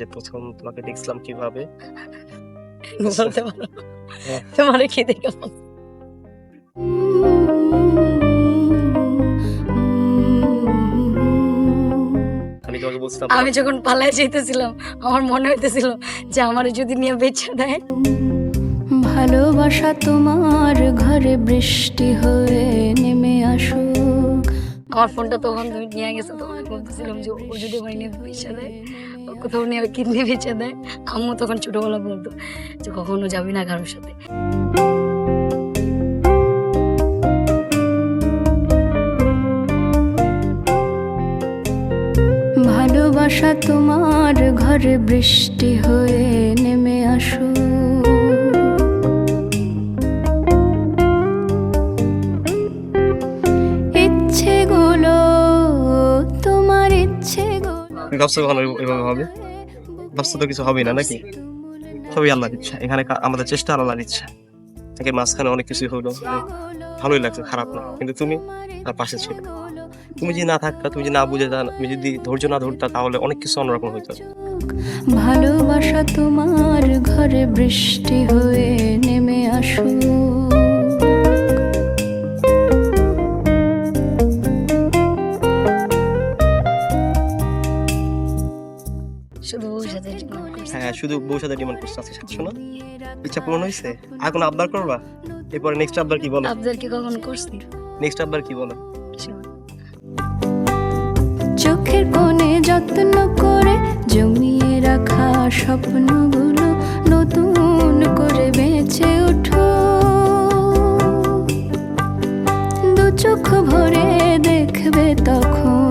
যে প্রথম তোমাকে দেখছিলাম কিভাবে? বলতে পারো? হ্যাঁ। তোমারে কি দেখে আমি তোমাকে বলছিলাম আমি যখন পালায় যাইতেছিলাম আমার মনে হইতেছিল যে আমারে যদি নিয়ে বেচে দেয়। ভালোবাসা তোমার ঘরে বৃষ্টি হয়ে নেমে আসুক। আমার ফোনটা তখন তুমি নিয়ে গেছো, তখন আমি বলতেছিলাম যে ও যদি আমার নিয়ে বেচে দেয়, ও কোথাও নিয়ে কিডনি বেচে দেয়। আম্মু তখন ছোটবেলা বলতো যে কখনো যাবি না কারোর সাথে। ভালোবাসা তোমার ঘরে বৃষ্টি হয়ে নেমে আসুক। ইচ্ছেগুলো তোমার ইচ্ছেগুলো। তুমি ভাবছো কখনো এভাবে হবে? ভাবছো তো কিছু হবে না নাকি? সবই আল্লাহর ইচ্ছা। এখানে আমাদের চেষ্টা আর আল্লাহর ইচ্ছা। তাকে মাঝখানে অনেক কিছুই হলো, ভালোই লাগছে, খারাপ না। কিন্তু তুমি তার পাশে ছিলে। তুমি যদি না থাকতা, তুমি যদি না বুঝে তুমি যদি ধৈর্য না ধরতা, তাহলে অনেক কিছু অন্যরকম হইতো। ভালোবাসা তোমার ঘরে বৃষ্টি হয়ে নেমে আসুক। শুধু ওর সাথে ডিমান্ড করছে। হ্যাঁ, শুধু বউর সাথে ডিমান্ড করছে। আজকে সাতশো না? ইচ্ছা পূরণ হয়েছে? আর কোনো আবদার করবা? এরপরে নেক্সট আবদার কি বলো? আবদার কি কখনো করছি? নেক্সট আবদার কি বলো? চোখের কোণে যত্ন করে জমিয়ে রাখা স্বপ্নগুলো নতুন করে বেঁচে ওঠো। দু চোখ ভরে দেখবে তখন,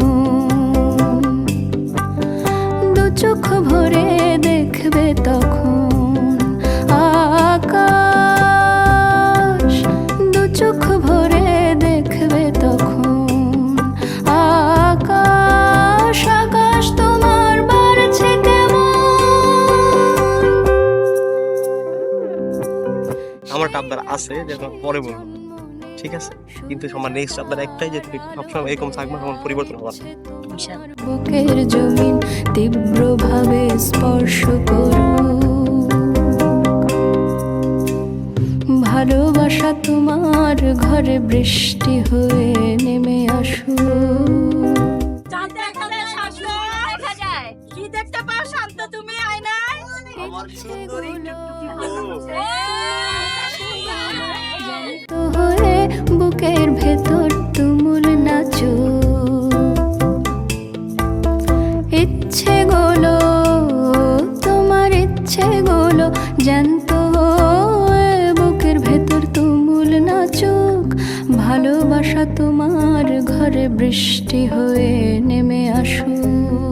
দু চোখ ভরে দেখবে তখন আকাশ, দু চোখ ভরে দেখবে তখন আকাশ। আকাশ তোমার বাড়ছে কেমন? আমার একটা আবদার আছে, যেটা পরে বলবো, ঠিক আছে? কিন্তু আমার নেক্সট আবদার একটাই, যে তুমি সবসময় এরকম থাকবে, আমার পরিবর্তন হওয়ার। বুকের জমিন তীব্রভাবে স্পর্শ করো। ভালোবাসা তোমার ঘরে বৃষ্টি হয়ে নেমে আসুক। কি দেখতে পাও শান্ত তুমি আয়নায়? জানত হয়ে বুকের ভেতর তুমুল নাচো। ইচ্ছেগুলো তোমার ইচ্ছেগুলো জ্যান্ত হয়ে বুকের ভেতর তুমুল নাচুক। ভালোবাসা তোমার ঘরে বৃষ্টি হয়ে নেমে আসুক।